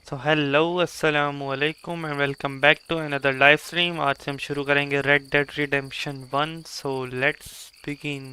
तो हेलो अस्सलाम वालेकुम and welcome back to another live stream. आज से हम शुरू करेंगे Red Dead Redemption 1। So let's begin.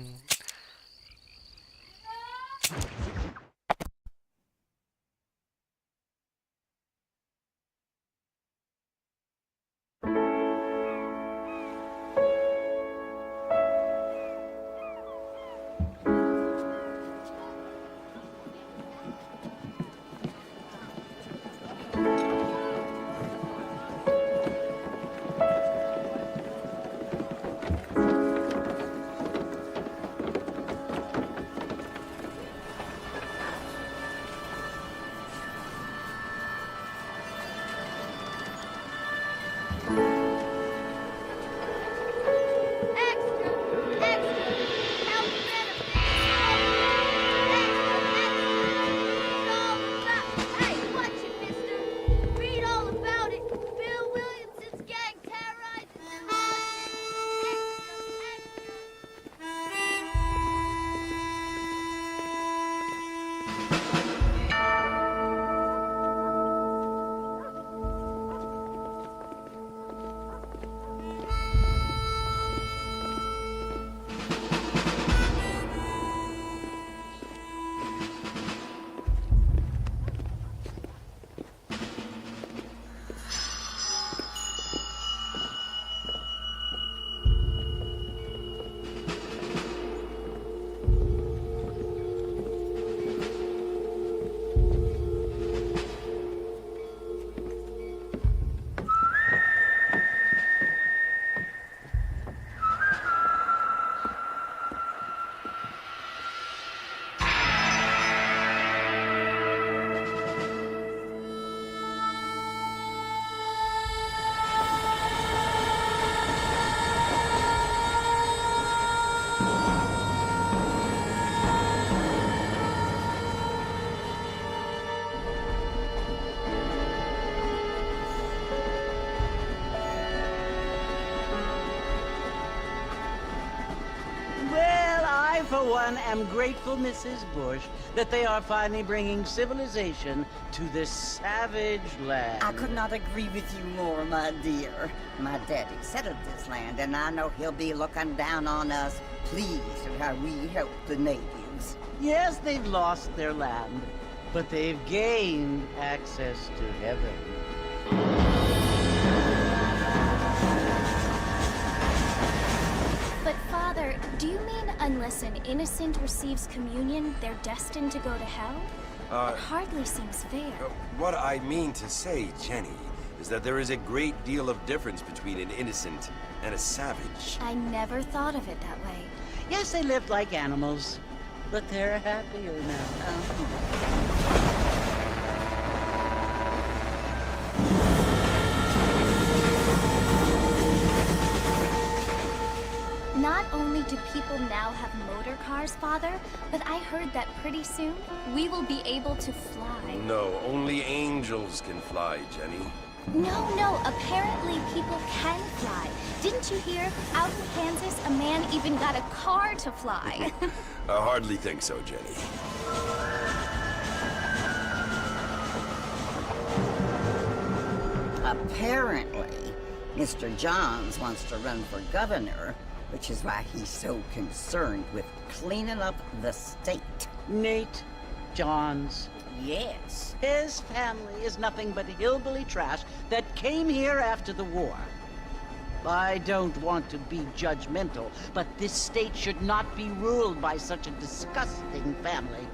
Well, I, for one, am grateful, Mrs. Bush, that they are finally bringing civilization to this savage land. I could not agree with you more, my dear. My daddy settled this land, and I know he'll be looking down on us, pleased at how we help the natives. Yes, they've lost their land, but they've gained access to heaven. But Father, do you mean unless an innocent receives communion, they're destined to go to hell? It hardly seems fair. What I mean to say, Jenny, is that there is a great deal of difference between an innocent and a savage. I never thought of it that way. Yes, they lived like animals, but they're happier now. Not only do people now have motor cars, Father, but I heard that pretty soon we will be able to fly. No, only angels can fly, Jenny. No, apparently people can fly. Didn't you hear? Out in Kansas, a man even got a car to fly. I hardly think so, Jenny. Apparently, Mr. Johns wants to run for governor, which is why he's so concerned with cleaning up the state. Nate Johns. Yes. His family is nothing but hillbilly trash that came here after the war. I don't want to be judgmental, but this state should not be ruled by such a disgusting family.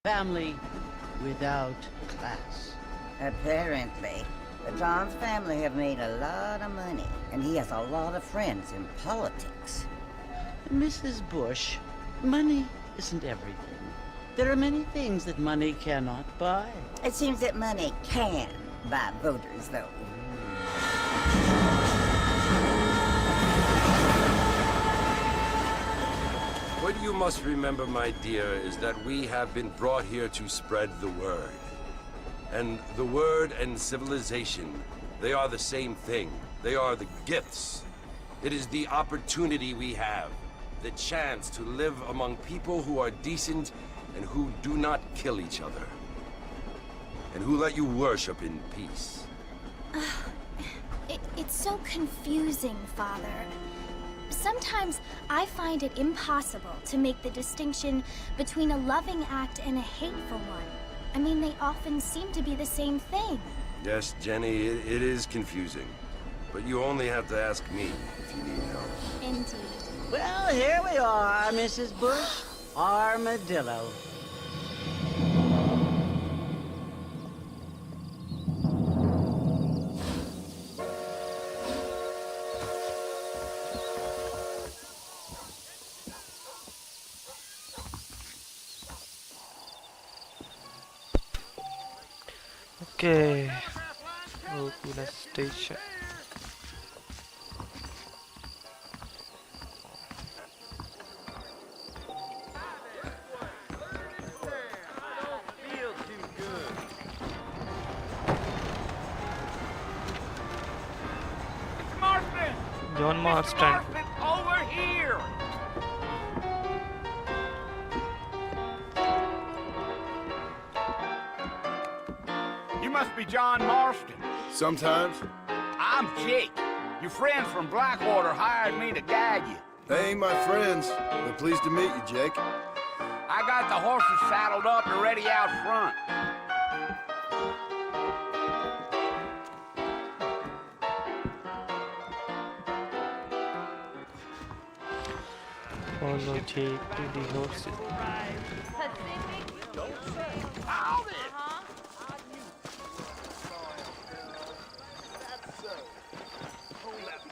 Family without class. Apparently. But John's family have made a lot of money, and he has a lot of friends in politics. Mrs. Bush, money isn't everything. There are many things that money cannot buy. It seems that money can buy voters, though. What you must remember, my dear, is that we have been brought here to spread the word. And the word and civilization, they are the same thing. They are the gifts. It is the opportunity we have, the chance to live among people who are decent and who do not kill each other. And who let you worship in peace. It's so confusing, Father. Sometimes I find it impossible to make the distinction between a loving act and a hateful one. I mean, they often seem to be the same thing. Yes, Jenny, it is confusing. But you only have to ask me if you need help. Indeed. Well, here we are, Mrs. Bush. Armadillo. Okay. Go to the station. John Marston. Over here! You must be John Marston. Sometimes. I'm Jake. Your friends from Blackwater hired me to guide you. They ain't my friends. They're pleased to meet you, Jake. I got the horses saddled up and ready out front. Follow Jake to the horses.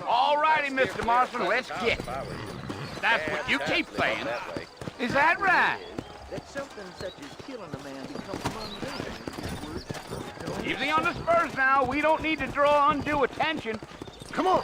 All righty, Mr. Marston, let's get it. That's what you keep saying. Is that right? That something such as killing a man becomes mundane. Easy on the spurs now. We don't need to draw undue attention. Come on!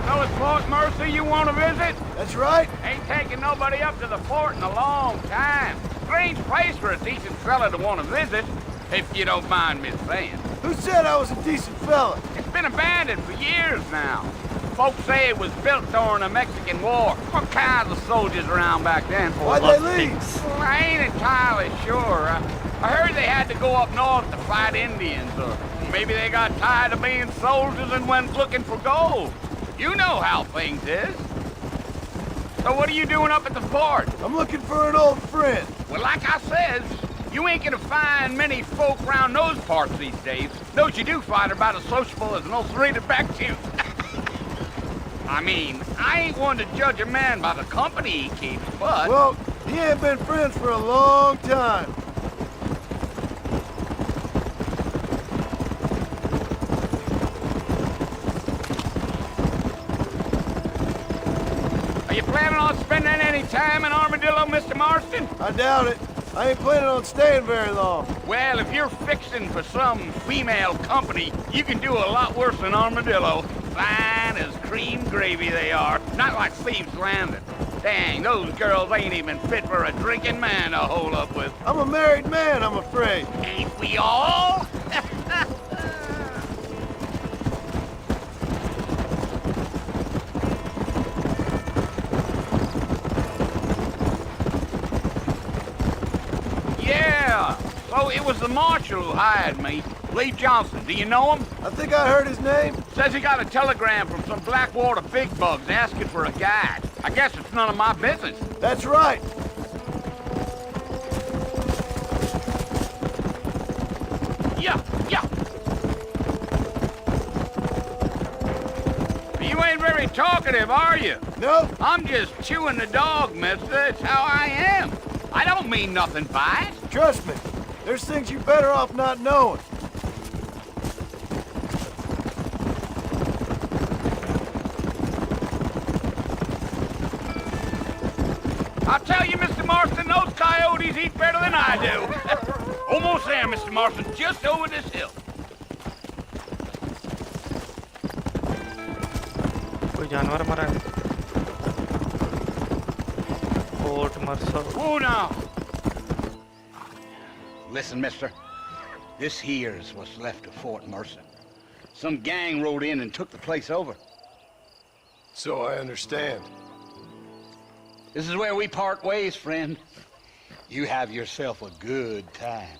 So it's Fort Mercy you want to visit? That's right. Ain't taking nobody up to the fort in a long time. Strange place for a decent fella to want to visit, if you don't mind me saying. Who said I was a decent fella? It's been abandoned for years now. Folks say it was built during the Mexican War. What kinds of soldiers around back then? Why'd they leave? Well, I ain't entirely sure. I heard they had to go up north to fight Indians, or maybe they got tired of being soldiers and went looking for gold. You know how things is. So what are you doing up at the fort? I'm looking for an old friend. Well, like I says, you ain't gonna find many folk around those parts these days. Those you do find are about as sociable as an old serrated backtooth. I mean, I ain't one to judge a man by the company he keeps, but... Well, he ain't been friends for a long time. Are you planning on spending any time in Armadillo, Mr. Marston? I doubt it. I ain't planning on staying very long. Well, if you're fixing for some female company, you can do a lot worse than Armadillo. Fine as cream gravy they are. Not like Thieves Landing. Dang, those girls ain't even fit for a drinking man to hole up with. I'm a married man, I'm afraid. Ain't we all? Yeah, so it was the marshal who hired me. Lee Johnson, do you know him? I think I heard his name. Says he got a telegram from some Blackwater big bugs asking for a guide. I guess it's none of my business. That's right. Yeah. You ain't very talkative, are you? Nope. I'm just chewing the dog, mister. It's how I am. I don't mean nothing by it. Trust me. There's things you're better off not knowing. I'll tell you, Mr. Marston, those coyotes eat better than I do. Almost there, Mr. Marston, just over this hill. कोई जानवर मरा है fort Mercer Oh, no. Listen, mister. This here's what's left of Fort Mercer. Some gang rode in and took the place over. So I understand. This is where we part ways, friend. You have yourself a good time.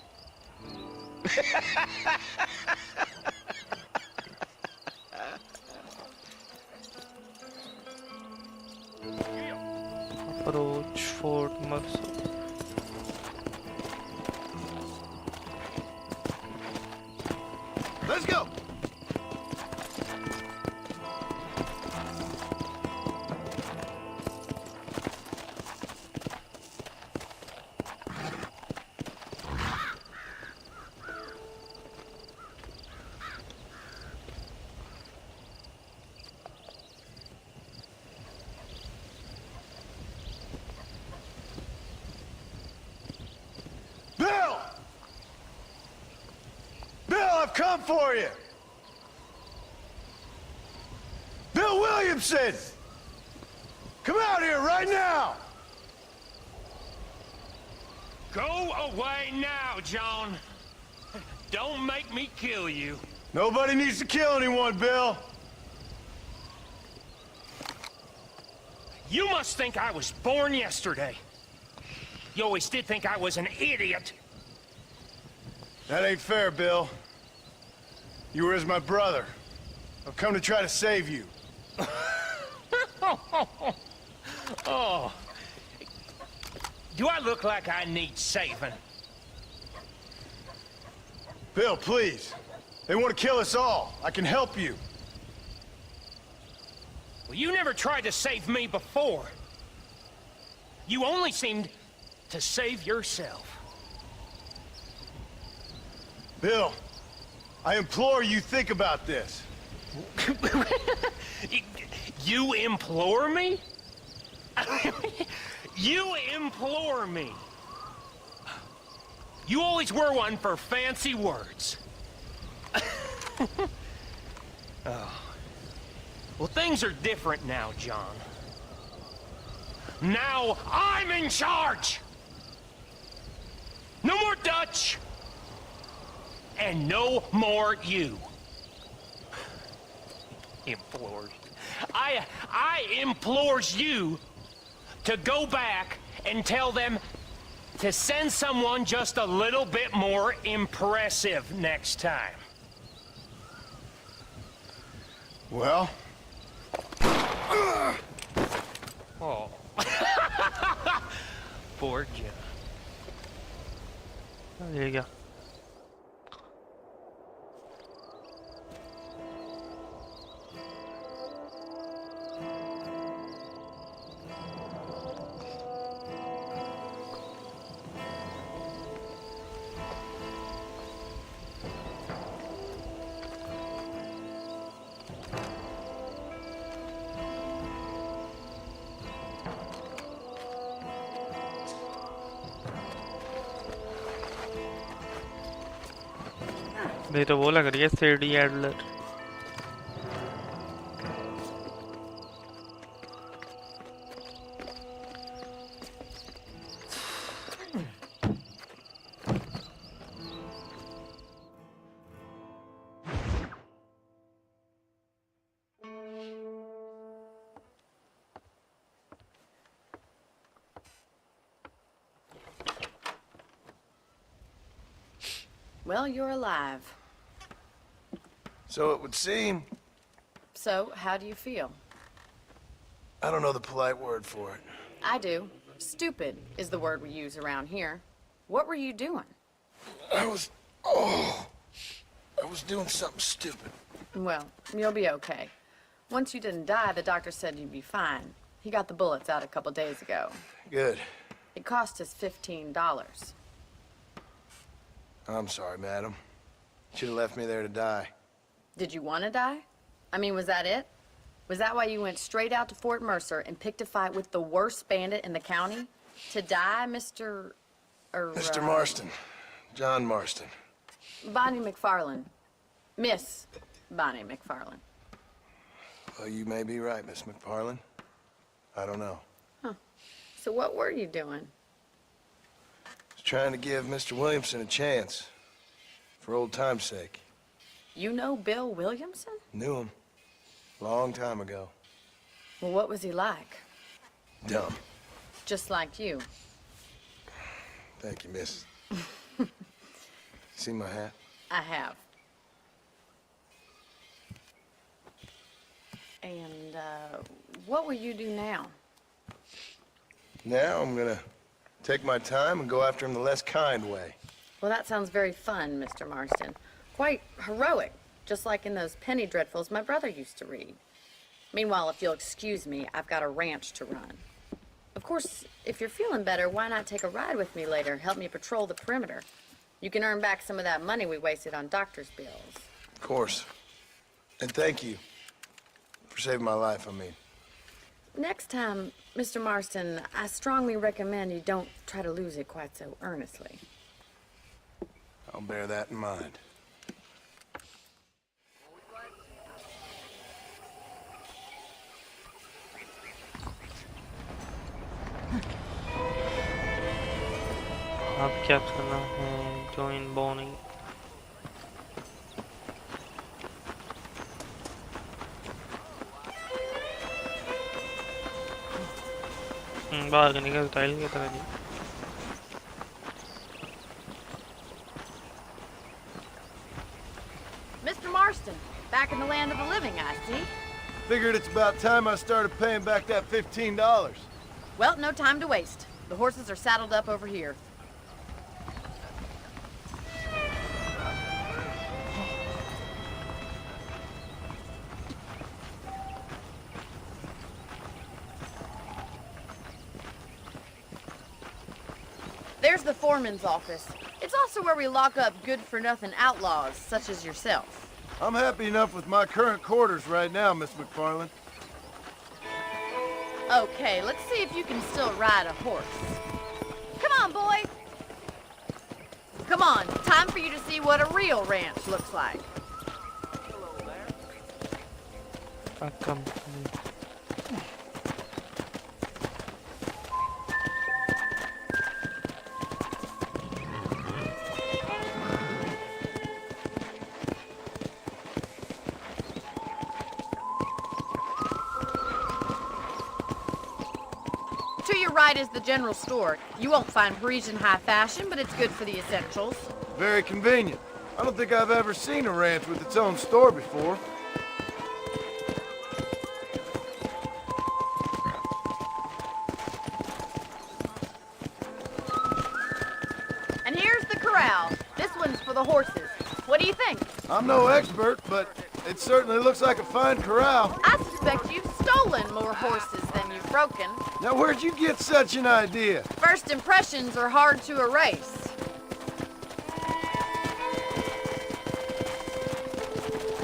Approach fort Mercer Let's go. Bill! Bill, I've come for you! Bill Williamson! Come out here right now! Go away now, John. Don't make me kill you. Nobody needs to kill anyone, Bill. You must think I was born yesterday. You always did think I was an idiot. That ain't fair, Bill. You were as my brother. I've come to try to save you. Oh. Do I look like I need saving? Bill, please. They want to kill us all. I can help you. Well, you never tried to save me before. You only seemed to save yourself. Bill, I implore you think about this. You implore me? You implore me. You always were one for fancy words. Oh. Well, things are different now, John. Now I'm in charge! No more Dutch! And no more you. Implores. I implores you to go back and tell them to send someone just a little bit more impressive next time. Well? Oh. Poor John. ये क्या नहीं तो वो लग रही है CD Adler Well, you're alive. So it would seem. So, how do you feel? I don't know the polite word for it. I do. Stupid is the word we use around here. What were you doing? I was doing something stupid. Well, you'll be okay. Once you didn't die, the doctor said you'd be fine. He got the bullets out a couple days ago. Good. It cost us $15. I'm sorry, madam. Should have left me there to die. Did you want to die? I mean, was that it? Was that why you went straight out to Fort Mercer and picked a fight with the worst bandit in the county? To die, Mr. Mr. Marston. John Marston. Bonnie McFarland. Miss Bonnie McFarland. Well, you may be right, Miss McFarland. I don't know. Huh. So what were you doing? Was trying to give Mr. Williamson a chance. For old time's sake. You know Bill Williamson? Knew him. Long time ago. Well, what was he like? Dumb. Just like you. Thank you, miss. See my hat? I have. And, what will you do now? Now I'm gonna take my time and go after him the less kind way. Well, that sounds very fun, Mr. Marston. Quite heroic, just like in those penny dreadfuls my brother used to read. Meanwhile, if you'll excuse me, I've got a ranch to run. Of course, if you're feeling better, why not take a ride with me later? Help me patrol the perimeter. You can earn back some of that money we wasted on doctor's bills. Of course. And thank you. For saving my life, I mean. Next time, Mr. Marston, I strongly recommend you don't try to lose it quite so earnestly. I'll bear that in mind. अब क्या करना है? Join Bonnie. बाहर निकल style की तरह नहीं. Mr. Marston, back in the land of the living, I see. Figured it's about time I started paying back that $15. Well, no time to waste. The horses are saddled up over here. There's the foreman's office. It's also where we lock up good-for-nothing outlaws, such as yourself. I'm happy enough with my current quarters right now, Miss McFarland. Okay, let's see if you can still ride a horse. Come on, boy. Come on, time for you to see what a real ranch looks like. Come. To your right is the general store. You won't find Parisian high fashion, but it's good for the essentials. Very convenient. I don't think I've ever seen a ranch with its own store before. And here's the corral. This one's for the horses. What do you think? I'm no expert, but it certainly looks like a fine corral. I suspect you've stolen more horses than you've broken. Now, where'd you get such an idea? First impressions are hard to erase.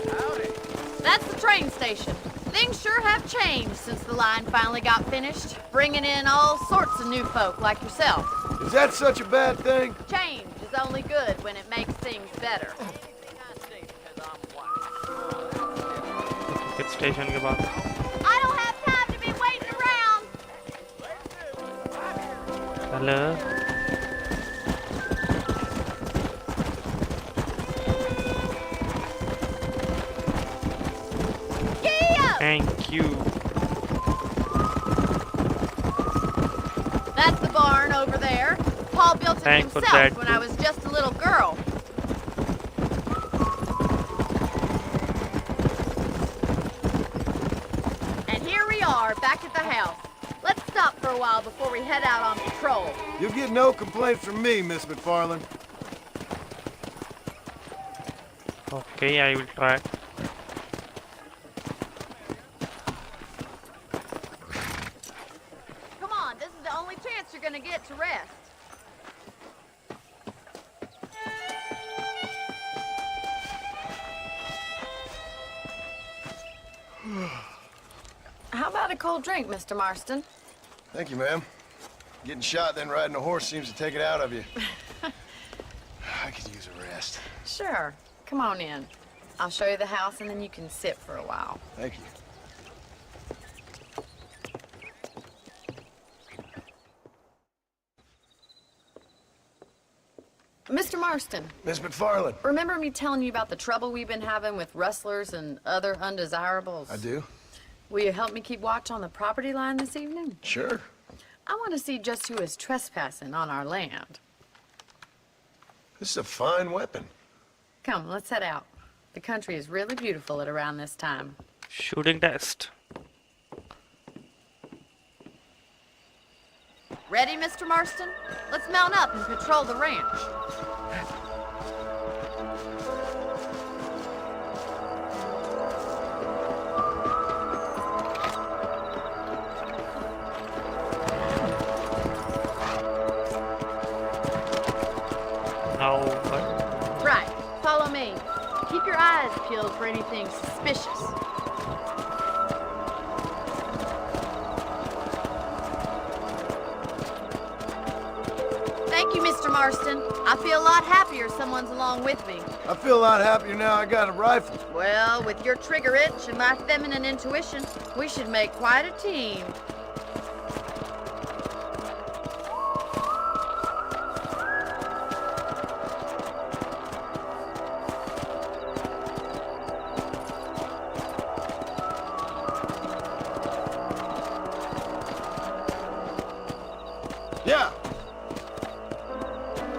Howdy. That's the train station. Things sure have changed since the line finally got finished, bringing in all sorts of new folk like yourself. Is that such a bad thing? Change is only good when it makes things better. Ticket station के बाद. I don't have time to be waiting around. Hello. Thank you. That's the barn over there. Paul built it Thanks for himself that. when I was just a little girl. back at the house. Let's stop for a while before we head out on patrol. You'll get no complaints from me, Miss McFarland. Okay, I will try. Come on, this is the only chance you're gonna get to rest. How about a cold drink, Mr. Marston? Thank you, ma'am. Getting shot, then riding a horse seems to take it out of you. I could use a rest. Sure. Come on in. I'll show you the house and then you can sit for a while. Thank you. Mr. Marston, Miss McFarland. remember me telling you about the trouble we've been having with rustlers and other undesirables? I do? Will you help me keep watch on the property line this evening? Sure. I want to see just who is trespassing on our land. This is a fine weapon. Come, let's head out. The country is really beautiful at around this time. Shooting test. Ready, Mr. Marston? Let's mount up and patrol the ranch. Now, what? Right, follow me. Keep your eyes peeled for anything suspicious. Thank you, Mr. Marston. I feel a lot happier someone's along with me. I feel a lot happier now I got a rifle. Well, with your trigger itch and my feminine intuition, we should make quite a team. Yeah.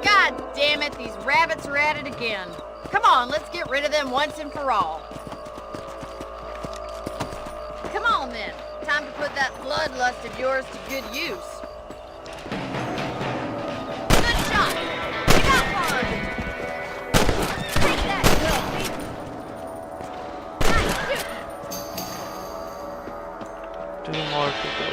God damn it, these rabbits are at it again. Come on, let's get rid of them once and for all. Come on then, time to put that bloodlust of yours to good use. Good shot! You got one! Take that, Bill. Nice shooting. 2 more to go.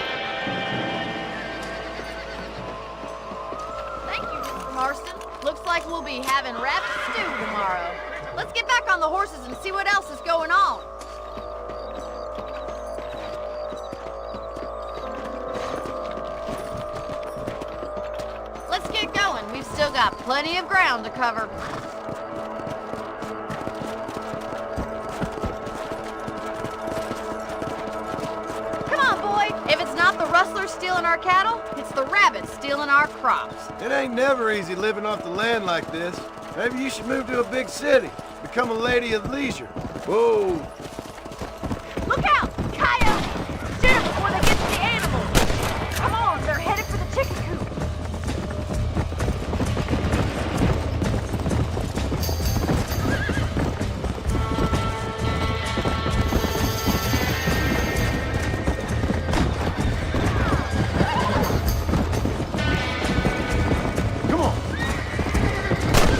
Thank you, Mr. Marston. Looks like we'll be having rabbit stew tomorrow. Let's get back on the horses and see what else is going on. Let's get going. We've still got plenty of ground to cover. Come on, boy. If it's not the rustlers stealing our cattle, it's the rabbits stealing our crops. It ain't never easy living off the land like this. Maybe you should move to a big city. Become a lady of leisure. Whoa. Look out! Coyote! Shoot them before they get to the animals! Come on, they're headed for the chicken coop! Come on.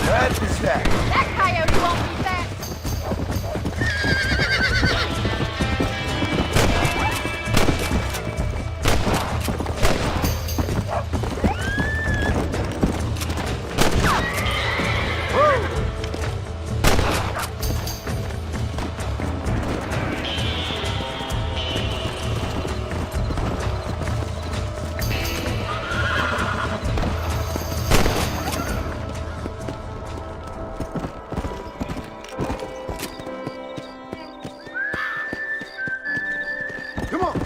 That's the stack. That coyote won't be back! Come on.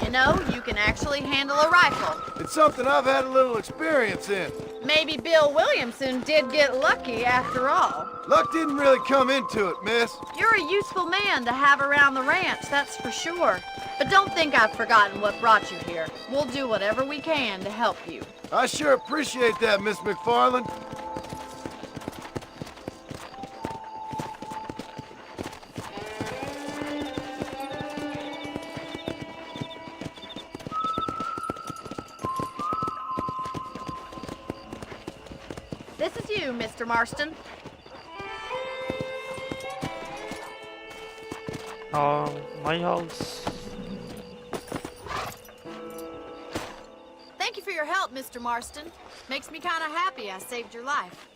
You know, you can actually handle a rifle. It's something I've had a little experience in. Maybe Bill Williamson did get lucky after all. Luck didn't really come into it, miss. You're a useful man to have around the ranch, that's for sure. But don't think I've forgotten what brought you here. We'll do whatever we can to help you. I sure appreciate that, Miss McFarland. This is you, Mr. Marston. My house. Thank you for your help, Mr. Marston. Makes me kind of happy I saved your life.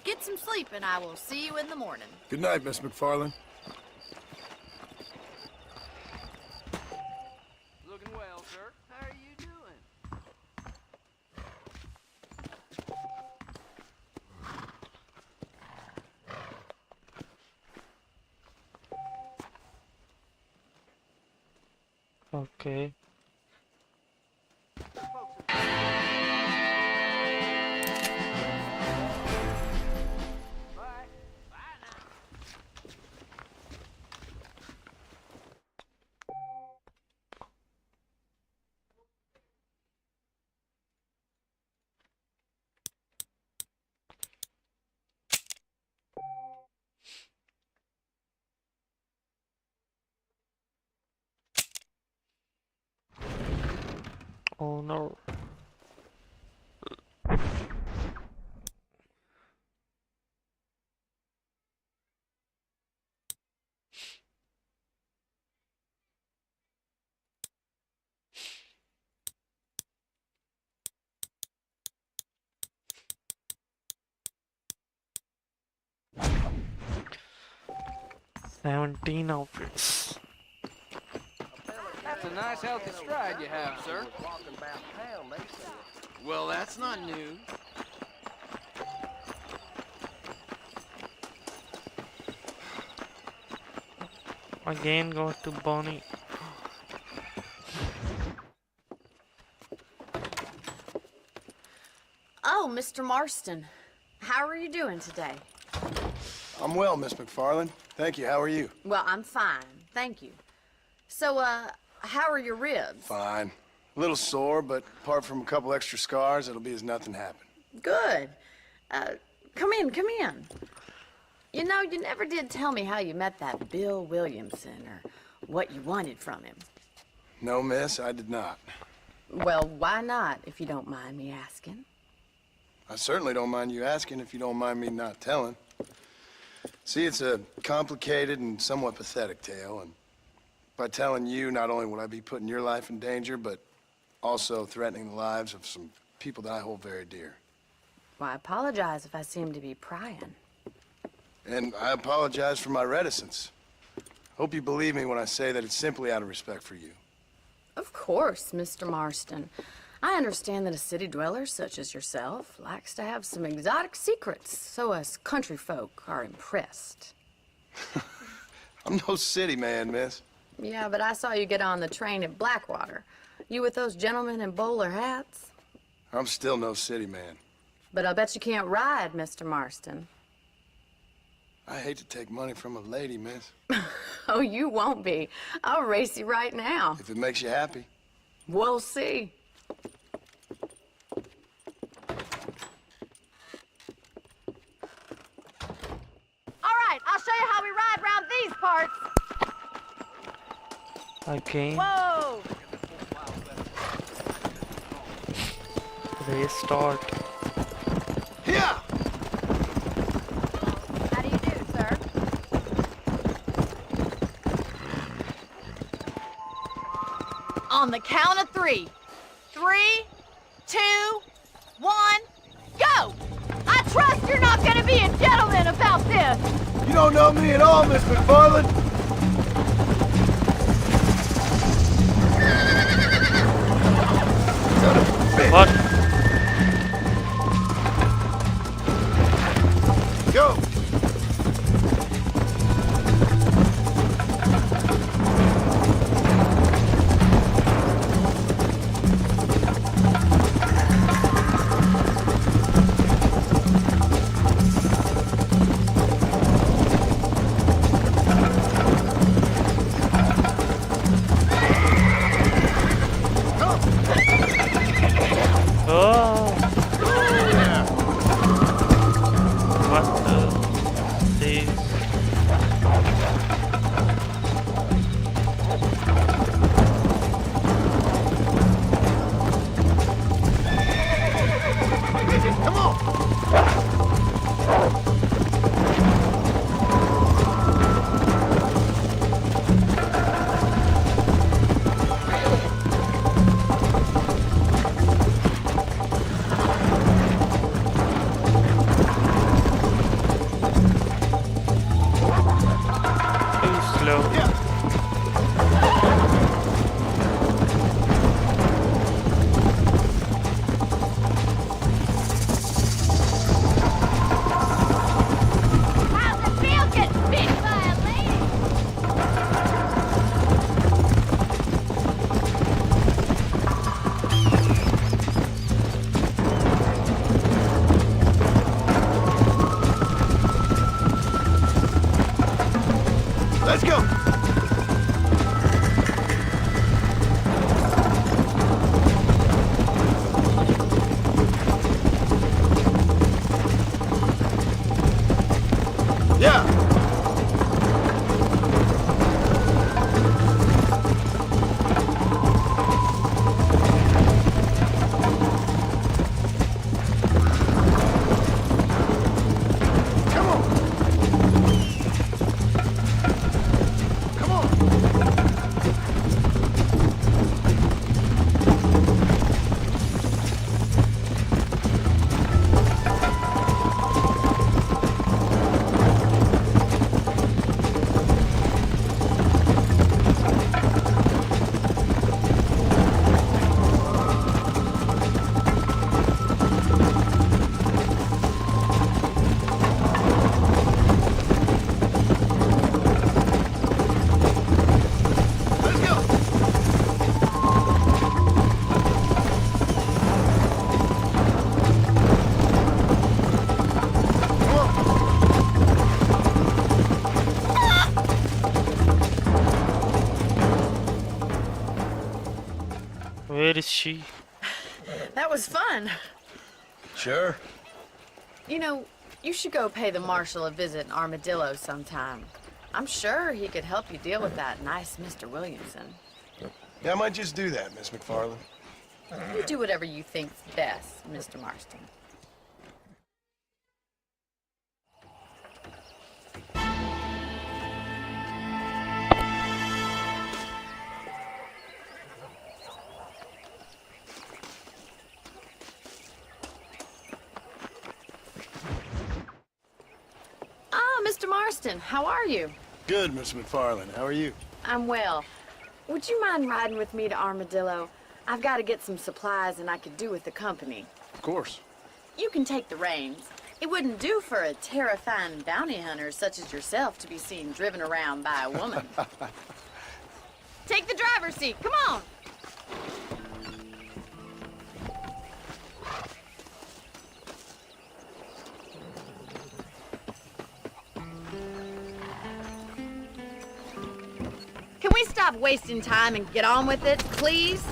Get some sleep and I will see you in the morning. Good night, Miss McFarland. Looking well, sir. How are you doing? Okay. Oh no. "17 outfits." That's a nice healthy stride you have, sir. Well, that's not new. Again go to Bonnie. Oh, Mr. Marston. How are you doing today? I'm well, Miss McFarland. Thank you. How are you? Well, I'm fine. Thank you. So, how are your ribs? Fine. A little sore, but apart from a couple extra scars, it'll be as nothing happened. Good. Come in, come in. You know, you never did tell me how you met that Bill Williamson or what you wanted from him. No, miss, I did not. Well, why not, if you don't mind me asking? I certainly don't mind you asking if you don't mind me not telling. See, it's a complicated and somewhat pathetic tale, and by telling you, not only would I be putting your life in danger, but also threatening the lives of some people that I hold very dear. Well, I apologize if I seem to be prying. And I apologize for my reticence. Hope you believe me when I say that it's simply out of respect for you. Of course, Mr. Marston. I understand that a city dweller such as yourself likes to have some exotic secrets, so us country folk are impressed. I'm no city man, miss. Yeah, but I saw you get on the train at Blackwater. You with those gentlemen in bowler hats? I'm still no city man. But I'll bet you can't ride, Mr. Marston. I hate to take money from a lady, miss. Oh, you won't be. I'll race you right now. If it makes you happy. We'll see. All right, I'll show you how we ride around these parts. Again. Whoa! Restart. Yeah! How do you do, sir? On the count of 3. 3, 2, 1, go! I trust you're not gonna be a gentleman about this. You don't know me at all, Miss McFarland. What? Go! Where is she? That was fun. Sure. You know, you should go pay the marshal a visit in Armadillo sometime. I'm sure he could help you deal with that nice Mr. Williamson. Yeah, I might just do that, Miss McFarland. You do whatever you think's best, Mr. Marston. Ah, Mr. Marston, how are you? Good, Miss McFarland. How are you? I'm well. Would you mind riding with me to Armadillo? I've got to get some supplies and I could do with the company. Of course. You can take the reins. It wouldn't do for a terrifying bounty hunter such as yourself to be seen driven around by a woman. Take the driver's seat. Come on. Can we stop wasting time and get on with it, please?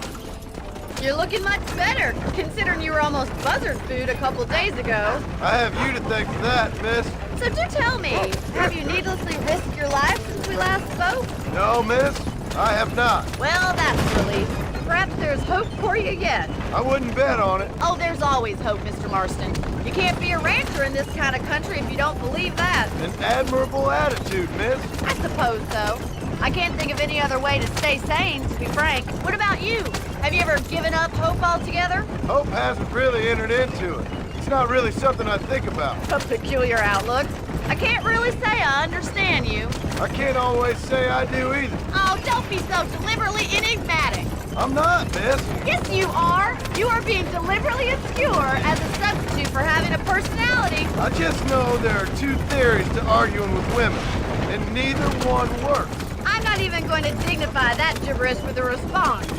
You're looking much better, considering you were almost buzzard food a couple days ago. I have you to thank for that, miss. So do tell me, have you needlessly risked your life since we last spoke? No, miss, I have not. Well, that's a relief. Perhaps there's hope for you yet. I wouldn't bet on it. Oh, there's always hope, Mr. Marston. You can't be a rancher in this kind of country if you don't believe that. An admirable attitude, miss. I suppose so. I can't think of any other way to stay sane, to be frank. What about you? Have you ever given up hope altogether? Hope hasn't really entered into it. It's not really something I think about. A peculiar outlook. I can't really say I understand you. I can't always say I do either. Oh, don't be so deliberately enigmatic. I'm not, miss. Yes, you are. You are being deliberately obscure as a substitute for having a personality. I just know there are two theories to arguing with women, and neither one works. I'm not even going to dignify that gibberish with a response.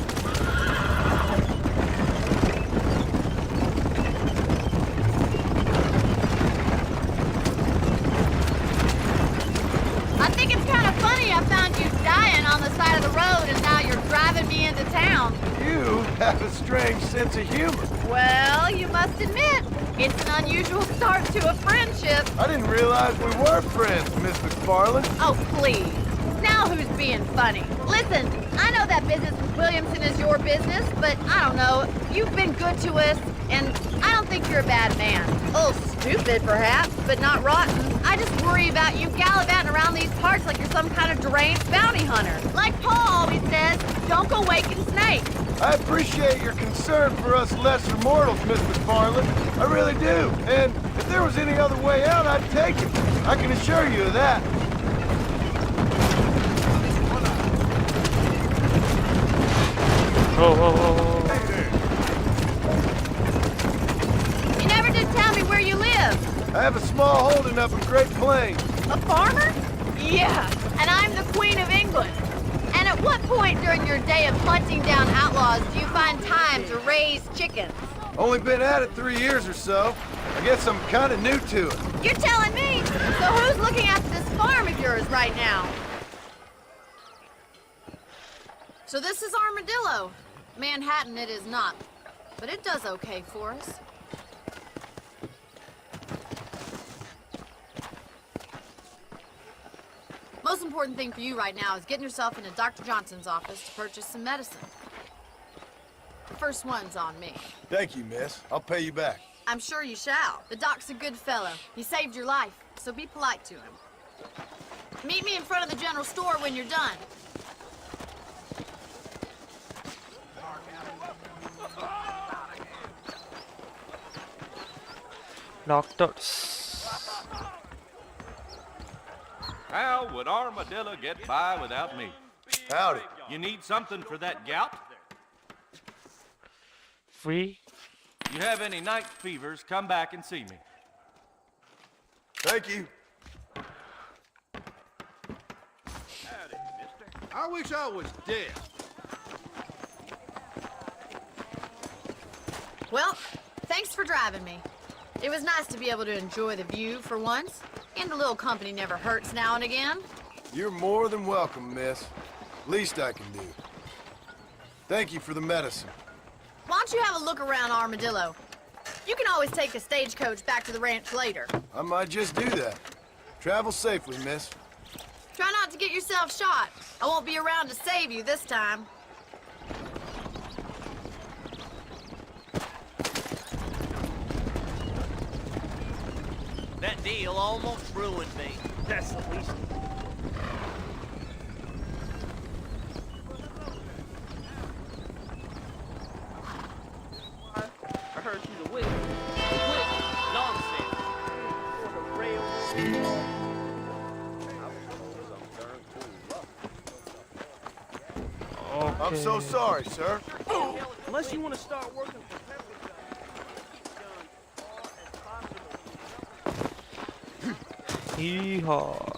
I think it's kind of funny I found you dying on the side of the road and now you're driving me into town. You have a strange sense of humor. Well, you must admit, it's an unusual start to a friendship. I didn't realize we were friends, Miss McFarland. Oh, please. Now who's being funny? Listen, I know that business with Williamson is your business, but I don't know. You've been good to us, and I don't think you're a bad man. A little stupid, perhaps, but not rotten. I just worry about you gallivanting around these parts like you're some kind of deranged bounty hunter. Like Paul always says, don't go waking snakes. I appreciate your concern for us lesser mortals, Miss McFarland. I really do. And if there was any other way out, I'd take it. I can assure you of that. Oh. You never did tell me where you live. I have a small holding up in Great Plains. A farmer? Yeah, and I'm the Queen of England. And at what point during your day of hunting down outlaws do you find time to raise chickens? Only been at it 3 years or so. I guess I'm kind of new to it. You're telling me? So who's looking after this farm of yours right now? So this is Armadillo. Manhattan it is not, but it does okay for us. Most important thing for you right now is getting yourself into Dr. Johnson's office to purchase some medicine. The first one's on me. Thank you, miss. I'll pay you back. I'm sure you shall. The doc's a good fellow. He saved your life, so be polite to him. Meet me in front of the general store when you're done. Doctors. How would Armadillo get by without me? Howdy. You need something for that gout? Free. You have any night fevers, come back and see me. Thank you. I wish I was dead. Well, thanks for driving me. It was nice to be able to enjoy the view for once, and a little company never hurts now and again. You're more than welcome, miss. Least I can do. Thank you for the medicine. why don't you have a look around Armadillo? You can always take a stagecoach back to the ranch later. I might just do that. Travel safely, miss. Try not to get yourself shot. I won't be around to save you this time. That deal almost ruined me. That's the least. I heard she's a witch. Nonsense. For the real. Okay. I'm so sorry, sir. Unless you want to start working for Yeehaw.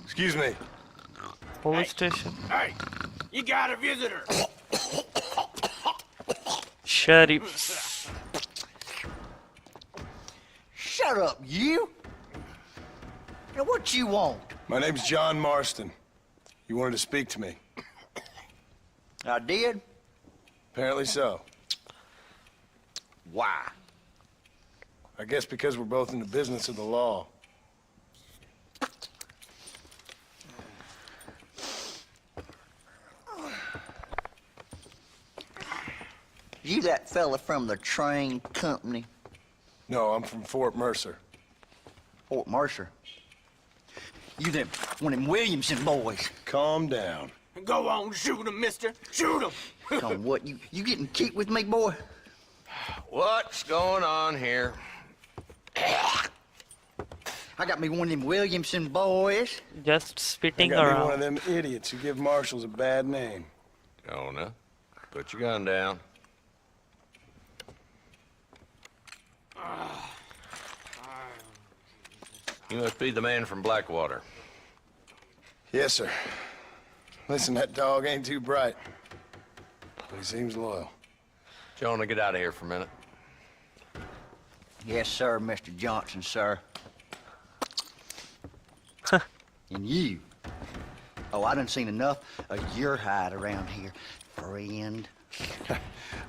Excuse me. Police station. Hey, you got a visitor. Sheriff. Shut up, you! Now what you want? My name's John Marston. You wanted to speak to me. I did? Apparently so. Why? I guess because we're both in the business of the law. You that fella from the train company? No, I'm from Fort Mercer. Fort Mercer? You them, one of them Williamson boys. Calm down. Go on, shoot him, mister. Shoot him. On what, you getting kicked with me, boy? What's going on here? I got me one of them Williamson boys. Just I spitting got me one of around. them idiots who give marshals a bad name. Jonah, put your gun down. You must be the man from Blackwater. Yes, sir. Listen, that dog ain't too bright, but he seems loyal. Jonah, get out of here for a minute. Yes, sir, Mr. Johnson, sir. And you. Oh, I done seen enough of your hide around here, friend.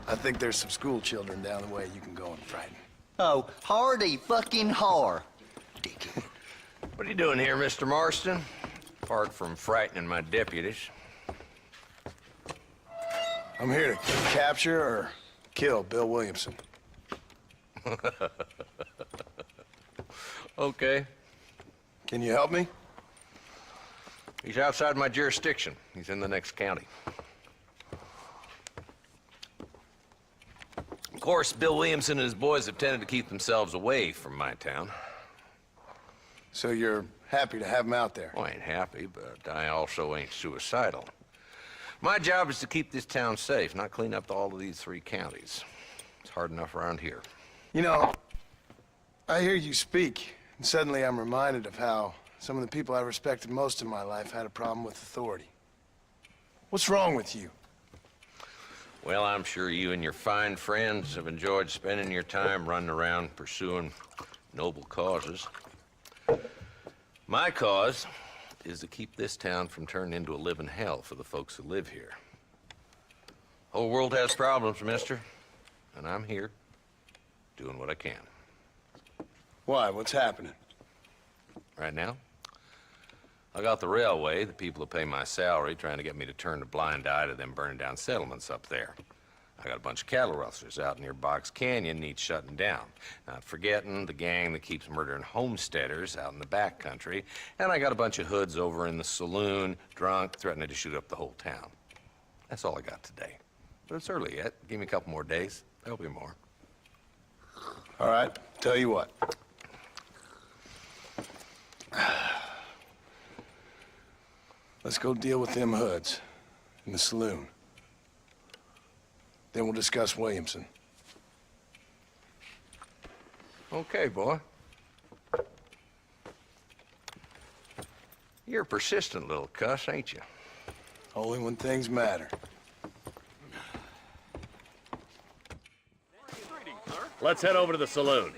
I think there's some school children down the way you can go and frighten. Oh, hardy fucking har. What are you doing here, Mr. Marston? Apart from frightening my deputies. I'm here to capture or kill Bill Williamson. Okay. Can you help me? He's outside my jurisdiction. He's in the next county. Of course, Bill Williamson and his boys have tended to keep themselves away from my town. So you're happy to have him out there? Well, I ain't happy, but I also ain't suicidal. My job is to keep this town safe, not clean up all of these 3 counties. It's hard enough around here. You know, I hear you speak, and suddenly I'm reminded of how some of the people I respected most in my life had a problem with authority. What's wrong with you? Well, I'm sure you and your fine friends have enjoyed spending your time running around pursuing noble causes. My cause is to keep this town from turning into a living hell for the folks who live here. Whole world has problems, mister, and I'm here doing what I can. Why? What's happening? Right now, I got the railway, the people who pay my salary, trying to get me to turn a blind eye to them burning down settlements up there. I got a bunch of cattle rustlers out near Box Canyon needs shutting down. Not forgetting the gang that keeps murdering homesteaders out in the back country. And I got a bunch of hoods over in the saloon, drunk, threatening to shoot up the whole town. That's all I got today. But it's early yet. Give me a couple more days. There'll be more. All right, tell you what. Let's go deal with them hoods in the saloon. Then we'll discuss Williamson. Okay, boy. You're a persistent little cuss, ain't you? Only when things matter. Let's head over to the saloon.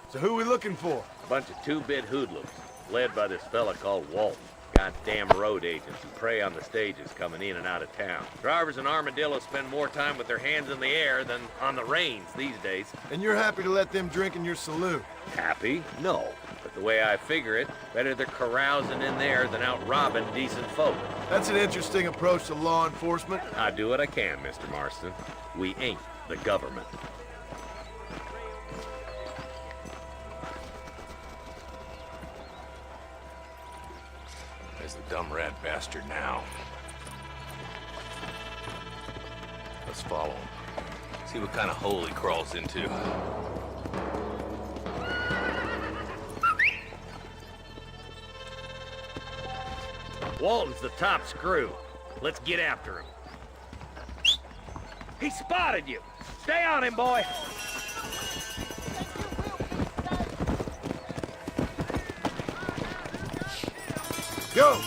So who we looking for? A bunch of two-bit hoodlums, led by this fella called Walton. Goddamn road agents who prey on the stages coming in and out of town. Drivers in Armadillo spend more time with their hands in the air than on the reins these days. And you're happy to let them drink in your saloon? Happy? No. But the way I figure it, better they're carousing in there than out robbing decent folk. That's an interesting approach to law enforcement. I do what I can, Mr. Marston. We ain't the government. There's the dumb rat bastard now. Let's follow him. See what kind of hole he crawls into. Walton's the top screw. Let's get after him. He spotted you. Stay on him, boy. Go!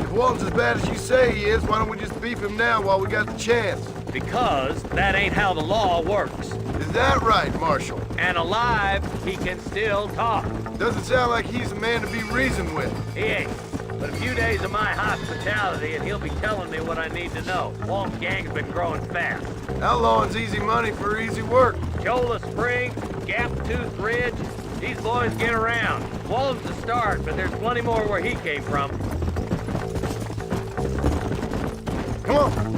If Walton's as bad as you say he is, why don't we just beef him now while we got the chance? Because that ain't how the law works. Is that right, Marshal? And alive, he can still talk. Doesn't sound like he's a man to be reasoned with. He ain't. But a few days of my hospitality and he'll be telling me what I need to know. Walton's gang's been growing fast. Outlawing's easy money for easy work. Cholla Spring, Gap Tooth Ridge, these boys get around. Walton's the start, but there's plenty more where he came from. Come on.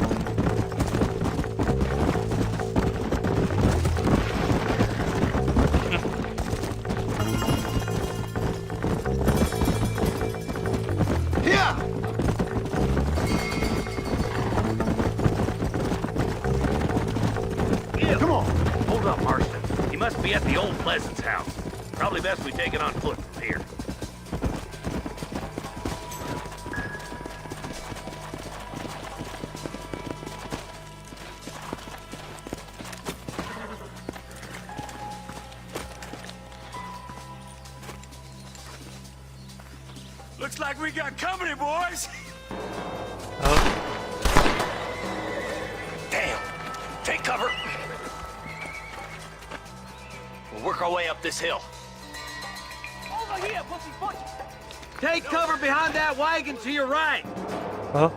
Be at the old Pleasance house. Probably best we take it on foot from here. Looks like we got company, boys. Damn. Take cover. We'll work our way up this hill. Over here, pussy. Take cover behind that wagon to your right. Huh?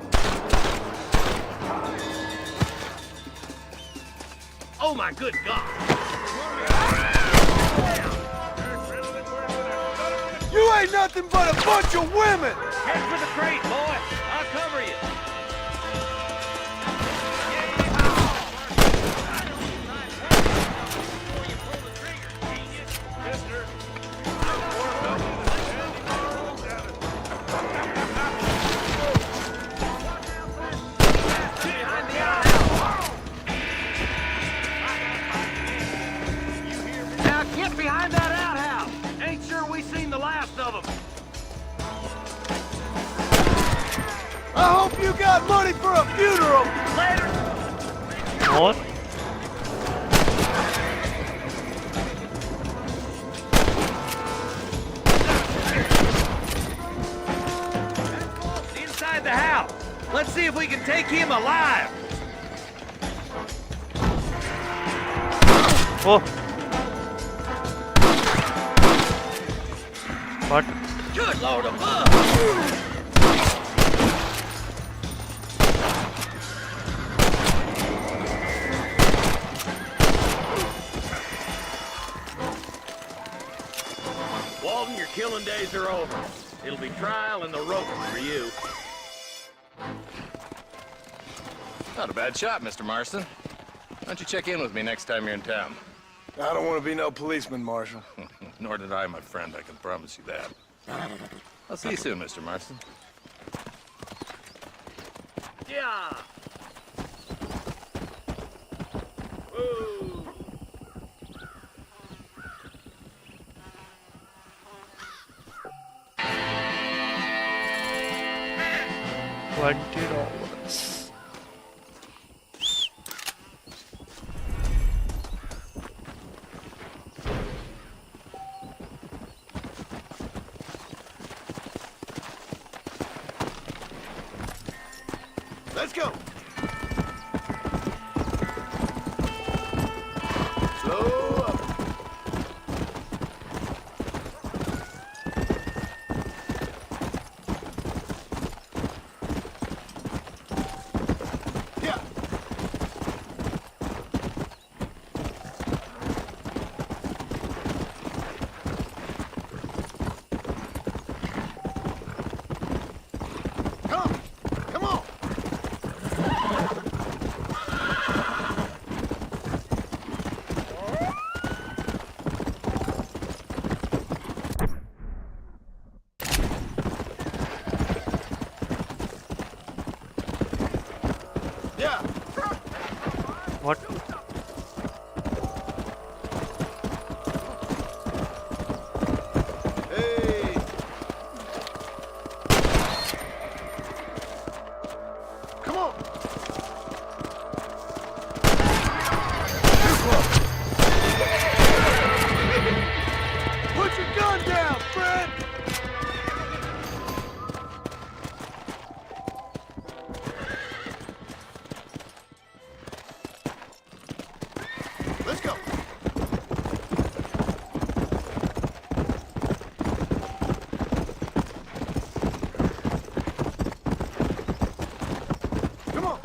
Oh my good God! You ain't nothing but a bunch of women! Head for the crate, boy! I'll cover you! Now get behind that outhouse. Ain't sure we seen the last of them. I hope you got money for a funeral! Later! What? Inside the house. Let's see if we can take him alive. Oh. What? Good Lord above! Walton, your killing days are over. It'll be trial and the roping for you. Not a bad shot, Mr. Marston. Why don't you check in with me next time you're in town? I don't want to be no policeman, Marshal. Nor did I, my friend. I can promise you that. I'll see you soon, Mr. Marston. Yeah! Woo! $20. Let's go. Slow up. Yeah. Come on. Yeah. What? Hey. Come on. Too close. Put your gun down, Fred. Let's go. Come on.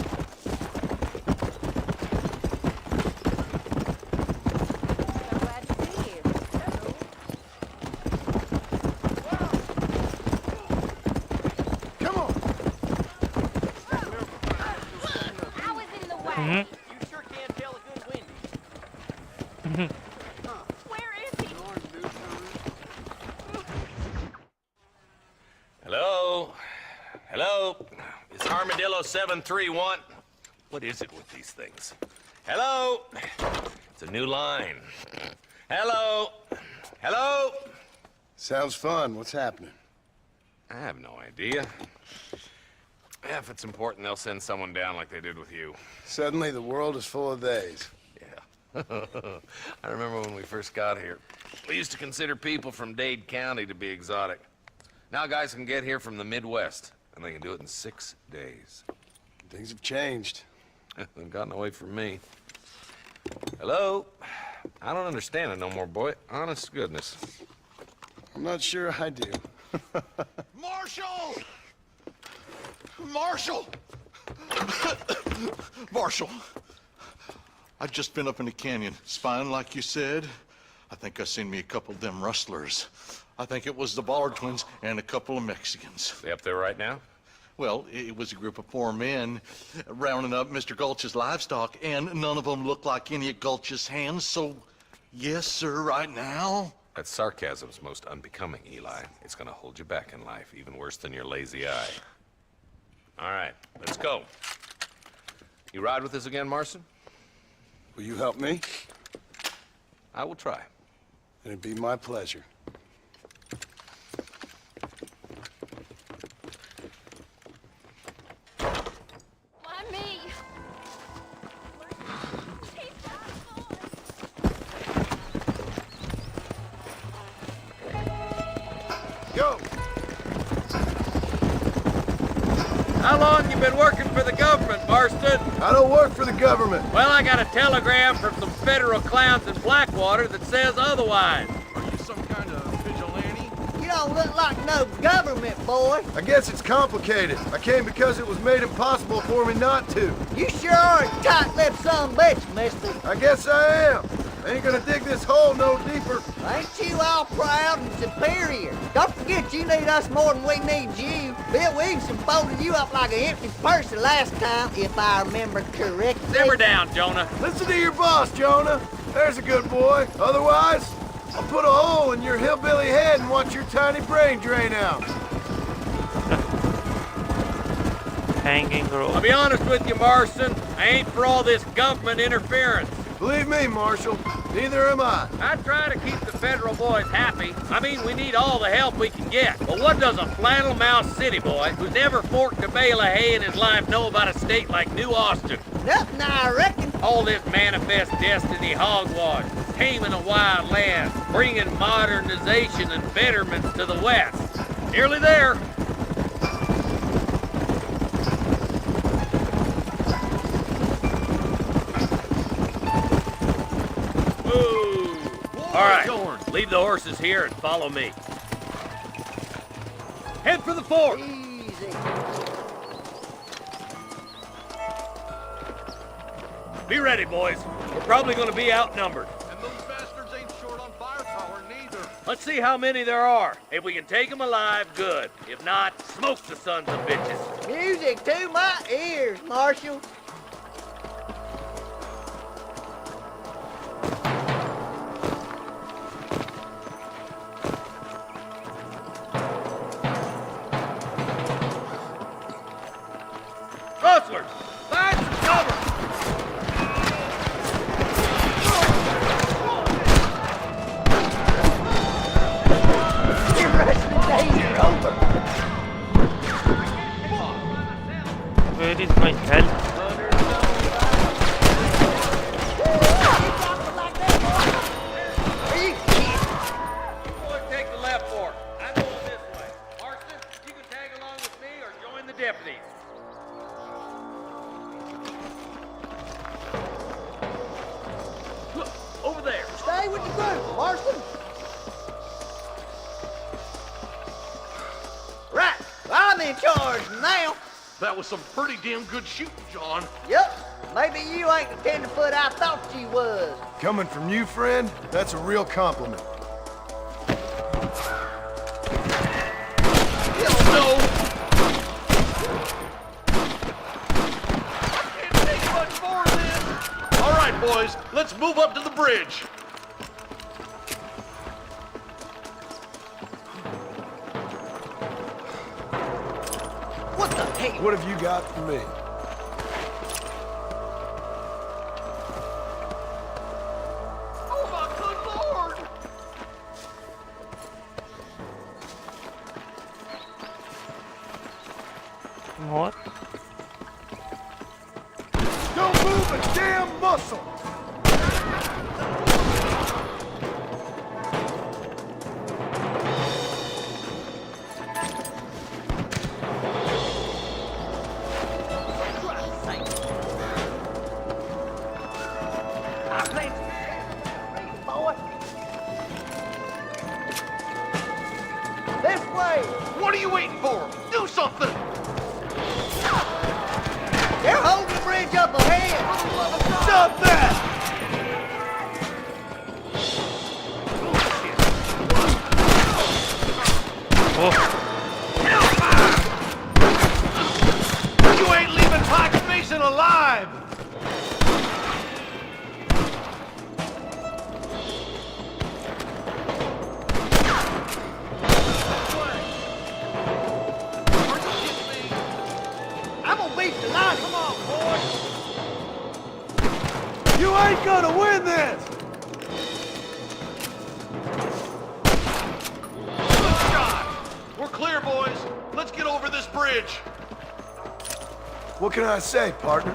Come on. I was in the way. Mm-hmm. You sure can tell a good wind. Where is he? Hello? Hello? It's Armadillo 731. What is it with these things? Hello? It's a new line. Hello? Hello? Sounds fun. What's happening? I have no idea. Yeah, if it's important, they'll send someone down like they did with you. Suddenly the world is full of days. Yeah. I remember when we first got here. We used to consider people from Dade County to be exotic. Now guys can get here from the Midwest, and they can do it in 6 days. Things have changed. They've gotten away from me. Hello? I don't understand it no more, boy. Honest to goodness. I'm not sure I do. Marshal! Marshal! Marshal! I've just been up in the canyon, spying like you said. I think I seen me a couple of them rustlers. I think it was the Ballard twins and a couple of Mexicans. They up there right now? Well, it was a group of 4 men rounding up Mr. Gulch's livestock, and none of them looked like any of Gulch's hands, so yes, sir, right now. That sarcasm's most unbecoming, Eli. It's gonna hold you back in life, even worse than your lazy eye. All right, let's go. You ride with us again, Marston? Will you help me? I will try. It'd be my pleasure. Why me? Go! How long you been working for the government, Marston? I don't work for the government. Well, I got a telegram from some federal clowns in Blackwater that says otherwise. Are you some kind of vigilante? You don't look like no government boy. I guess it's complicated. I came because it was made impossible for me not to. You sure are a tight-lipped son of a bitch, mister. I guess I am. I ain't gonna dig this hole no deeper. Ain't you all proud and superior? Don't forget you need us more than we need you. Bill Williamson folded you up like an empty purse the last time, if I remember correctly. Simmer down, Jonah. Listen to your boss, Jonah. There's a good boy. Otherwise, I'll put a hole in your hillbilly head and watch your tiny brain drain out. Hanging rope. I'll be honest with you, Marston. I ain't for all this government interference. Believe me, Marshal, neither am I. I try to keep the federal boys happy. I mean, we need all the help we can get. But what does a flannel-mouthed city boy who's never forked a bale of hay in his life know about a state like New Austin? Nothing, I reckon. All this manifest destiny hogwash, taming a wild land, bringing modernization and betterments to the West. Nearly there. All right, leave the horses here and follow me. Head for the fort. Easy. Be ready, boys. We're probably going to be outnumbered. And those bastards ain't short on firepower neither. Let's see how many there are. If we can take them alive, good. If not, smoke the sons of bitches. Music to my ears, Marshal. Rustlers, find some cover. The rest of the days are over. Where is my health? Boys, take the left fork. I'm going this way. Marston, you can tag along with me or join the deputies. Look, over there. Stay with the group, Marston. Right, I'm in charge now. That was some pretty damn good shooting, John. Yep, maybe you ain't the tenderfoot I thought you was. Coming from you, friend, that's a real compliment. No! I can't take much more of this. All right, boys, let's move up to the bridge. What the heck? What have you got for me? Oh, my good lord! What? Don't move a damn muscle! This way! What are you waiting for? Do something! They're holding the bridge up ahead! Stop that! You ain't leaving Pike's Basin alive! I'm gonna beat the line. Come on, boys! You ain't gonna win this! Good shot! We're clear, boys. Let's get over this bridge. What can I say, partner?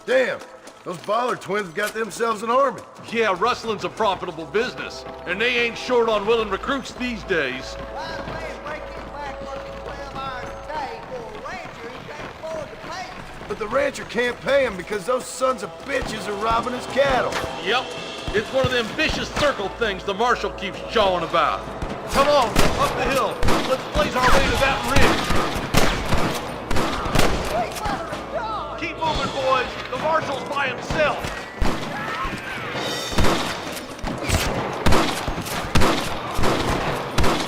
Damn, those Baller twins got themselves an army. Yeah, rustling's a profitable business, and they ain't short on willing recruits these days. Why the man break his back working 12 hours a day for a rancher who can't afford to pay him? But the rancher can't pay him because those sons of bitches are robbing his cattle. Yep, it's one of them vicious circle things the marshal keeps jawing about. Come on, up the hill. Let's blaze our way to that Sweet mother of God! ridge. Keep moving, boys. The marshal's by himself.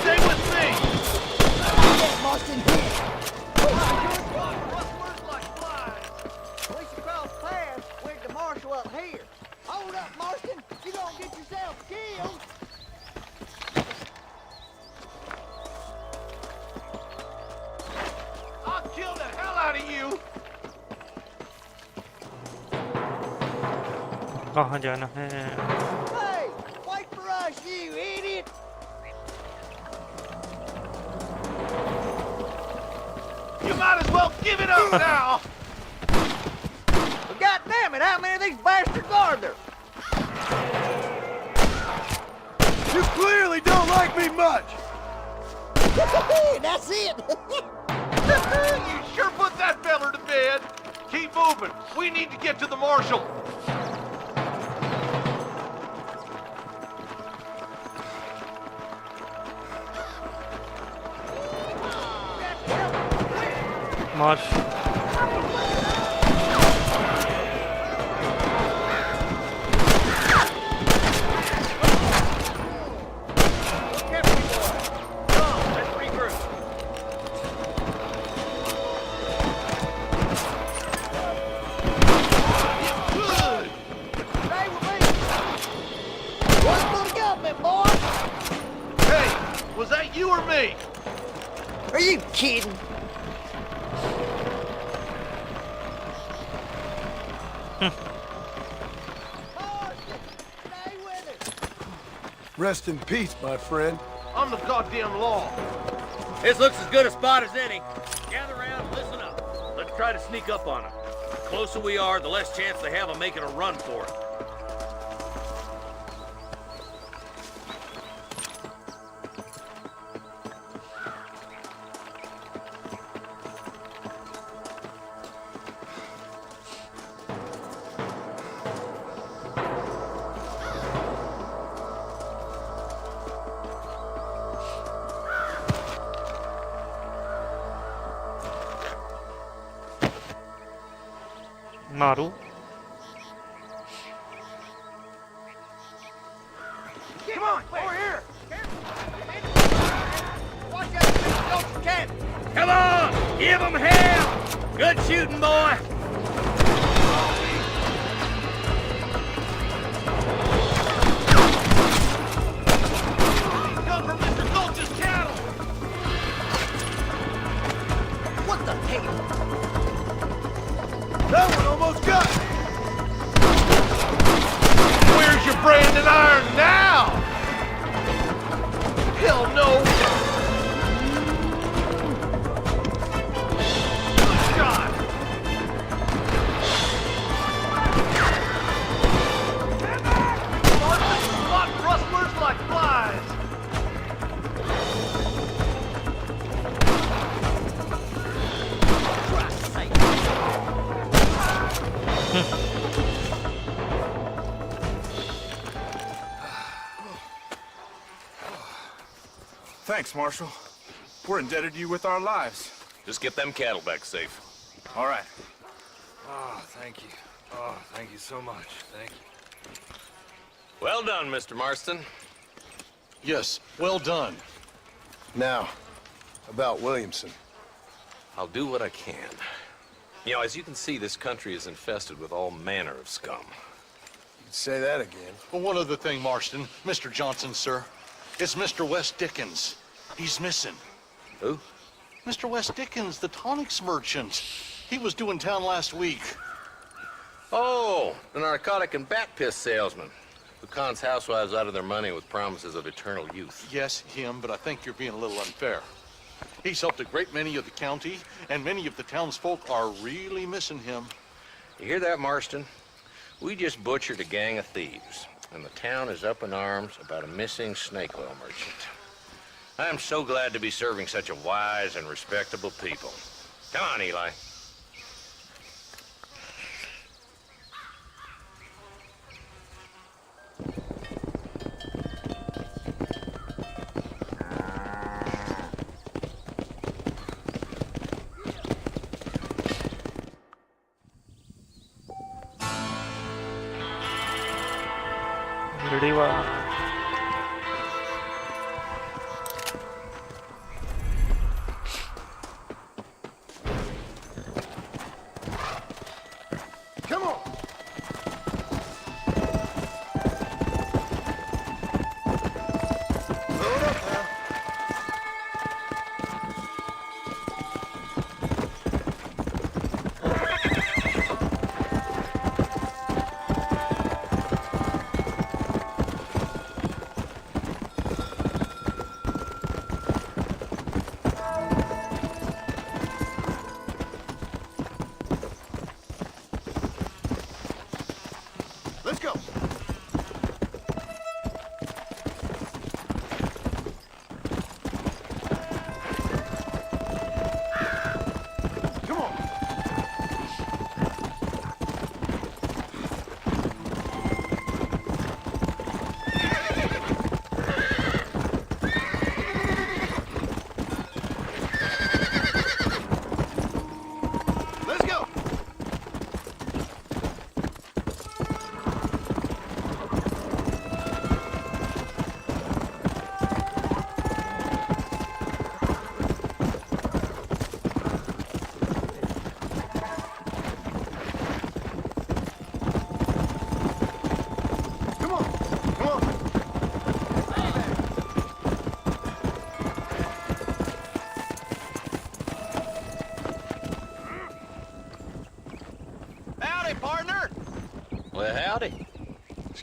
Stay with me. Get Marston hit! Rustlers like flies! We should cross paths with the marshal up here. Hold up, Marston! You gonna get yourself killed! I'll kill the hell out of you. कहाँ जाना है? Hey! Wait for us, you idiot! You might as well give it up now! But goddammit, how many of these bastards are there? You clearly don't like me much! That's it! You sure put that feller to bed. Keep moving. We need to get to the marshal. Marsh. Was that you or me? Are you kidding? Rest in peace, my friend. I'm the goddamn law. This looks as good a spot as any. Gather around and listen up. Let's try to sneak up on them. The closer we are, the less chance they have of making a run for it. Maru. Come on, over here! Watch out, Mr. Cat! Come on! Give them hell! Good shooting, boy! Come from Mr. Gulch's cattle! What the hell? That one almost got me! Where's your branding iron now? Hell no! Good shot! Stand back! Spot rustlers like flies! Thanks, Marshal. We're indebted to you with our lives. Just get them cattle back safe. All right. Oh, thank you. Oh, thank you so much. Thank you. Well done, Mr. Marston. Yes, well done. Now, about Williamson. I'll do what I can. You know, as you can see, this country is infested with all manner of scum. You could say that again. Well, one other thing, Marston. Mr. Johnson, sir. It's Mr. West Dickens. He's missing. Who? Mr. West Dickens, the tonics merchant. He was due in town last week. Oh, the narcotic and bat piss salesman. Who cons housewives out of their money with promises of eternal youth. Yes, him, but I think you're being a little unfair. He's helped a great many of the county, and many of the townsfolk are really missing him. You hear that, Marston? We just butchered a gang of thieves, and the town is up in arms about a missing snake oil merchant. I am so glad to be serving such a wise and respectable people. Come on, Eli. Ready, wow. Come on! Load up now.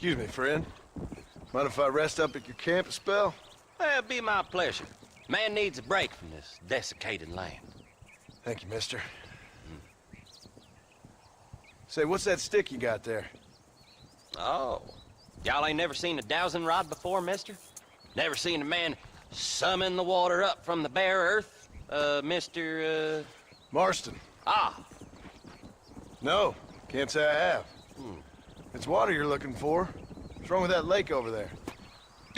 Excuse me, friend. Mind if I rest up at your camp a spell? Well, it'd be my pleasure. Man needs a break from this desiccated land. Thank you, mister. Say, what's that stick you got there? Oh. Y'all ain't never seen a dowsing rod before, mister? Never seen a man summon the water up from the bare earth? Mr. Marston. Ah. No, can't say I have. It's water you're looking for. What's wrong with that lake over there?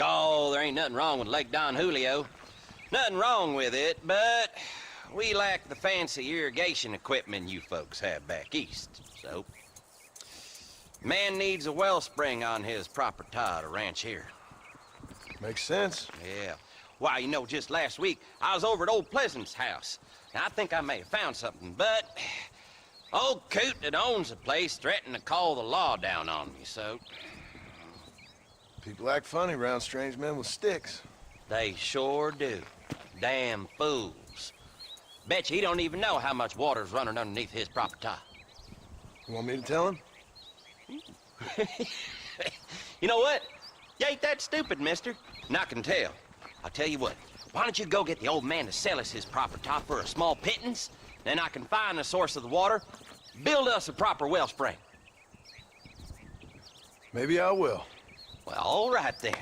Oh, there ain't nothing wrong with Lake Don Julio. Nothing wrong with it, but we lack the fancy irrigation equipment you folks have back east, so... Man needs a wellspring on his property to ranch here. Makes sense. Yeah. Why, you know, just last week, I was over at old Pleasant's house. Now, I think I may have found something, but... Old coot that owns the place threatened to call the law down on me, so... People act funny around strange men with sticks. They sure do. Damn fools. Bet you he don't even know how much water's running underneath his property. You want me to tell him? You know what? You ain't that stupid, mister. And I can tell. I'll tell you what. Why don't you go get the old man to sell us his property for a small pittance? Then I can find the source of the water, build us a proper wellspring. Maybe I will. Well, all right then.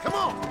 Come on!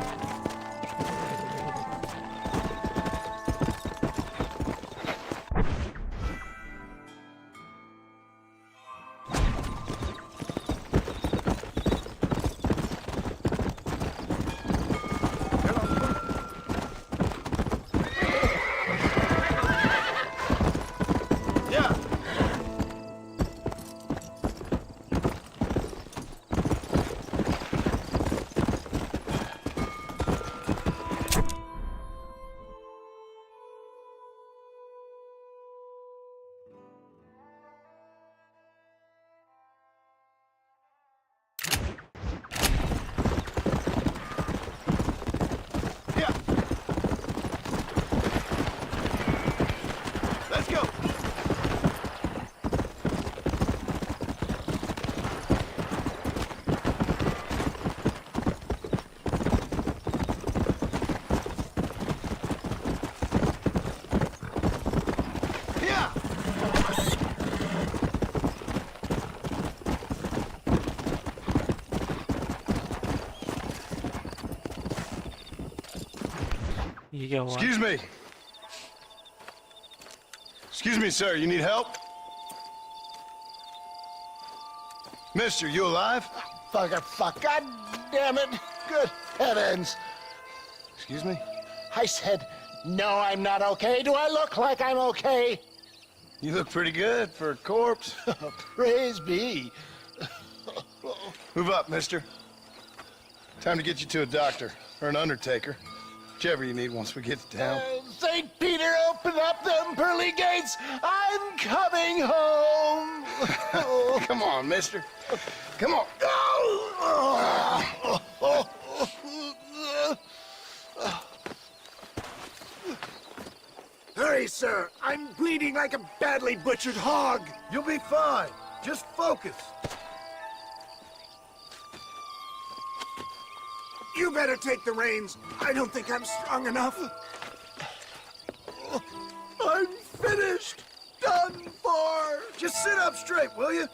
Excuse me. Excuse me, sir. You need help? Mister, you alive? Fuck. God damn it. Good heavens. Excuse me? I said, no, I'm not okay. Do I look like I'm okay? You look pretty good for a corpse. Praise be. Move up, mister. Time to get you to a doctor or an undertaker. Whichever you need once we get to town. St. Peter, open up them pearly gates. I'm coming home. Come on, mister. Come on. Hurry, sir. I'm bleeding like a badly butchered hog. You'll be fine. Just focus. You better take the reins. I don't think I'm strong enough. I'm finished. Done for. Just sit up straight, will you?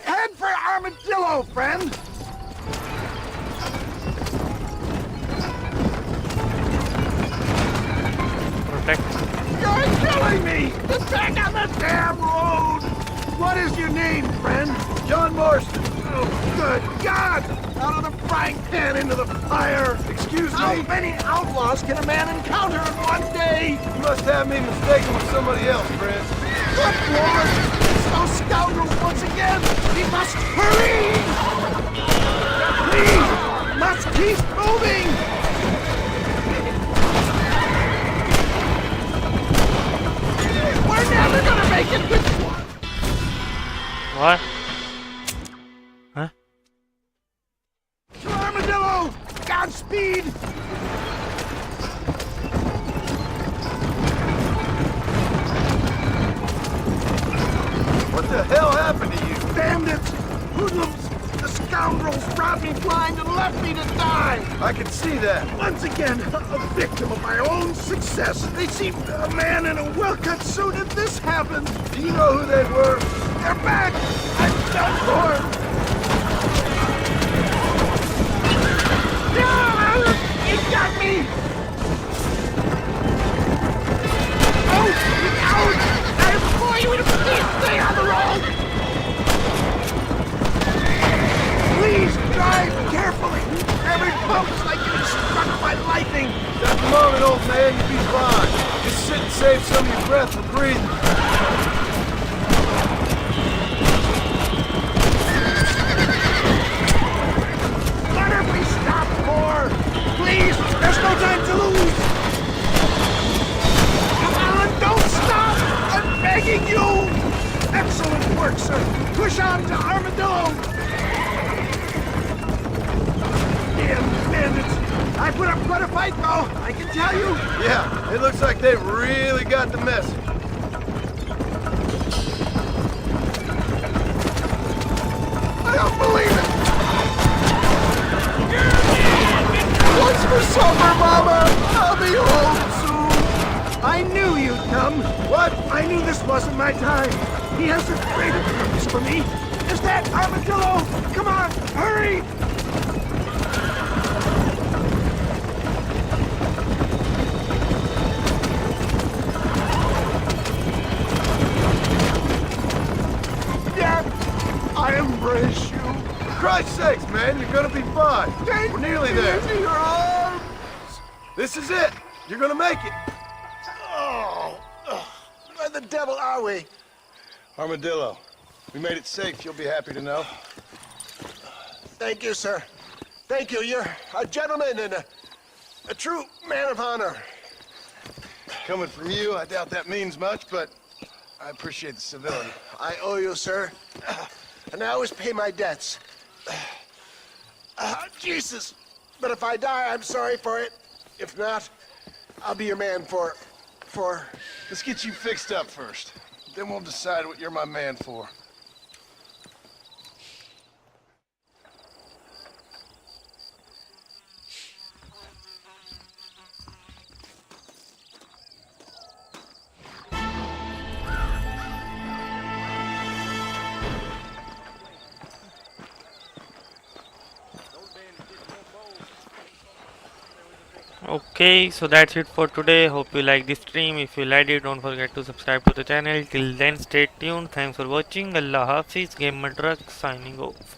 Head for Armadillo, friend. Protect. You're killing me! Get back on the damn road! What is your name, friend? John Marston. Oh, good God! Out of the frying pan into the fire! Excuse me? How many outlaws can a man encounter in one day? You must have me mistaken with somebody else, friend. Good Lord! It's those scoundrels once again! We must hurry! Please! Must keep moving! left me to die! I can see that. Once again, a victim of my own success. They seemed a man in a well-cut suit and this happened. Do you know who they were? They're back! I'm done for! You got me! Out! Out! I implore you to please stay on the road! Please drive carefully! Every bump is like getting struck by lightning! At the moment, old man, you'll be fine. Just sit and save some of your breath for breathing. What if we stop more? Please! There's no time to lose! Come on, don't stop! I'm begging you! Excellent work, sir! Push on to Armadillo! Damn bandits! I put up quite a fight, though, I can tell you! Yeah, it looks like they really got the message. I don't believe it! What's for supper, Mama? I'll be home soon. I knew you'd come. What? I knew this wasn't my time. He has a greater purpose for me. Is that Armadillo? Come on, hurry! Yeah, I embrace you. For Christ's sakes, man, you're gonna be fine. We're nearly there. Your arms. This is it. You're gonna make it. Oh, where the devil are we? Armadillo. We made it safe. You'll be happy to know. Thank you, sir. Thank you. You're a gentleman and a true man of honor. Coming from you, I doubt that means much, but I appreciate the civility. I owe you, sir. And I always pay my debts. Jesus. But if I die, I'm sorry for it. If not, I'll be your man for... Let's get you fixed up first. Then we'll decide what you're my man for. Okay, so that's it for today. Hope you like this stream. If you liked it, don't forget to subscribe to the channel. Till then, stay tuned. Thanks for watching. Allah Hafiz. Gamer Truck signing off.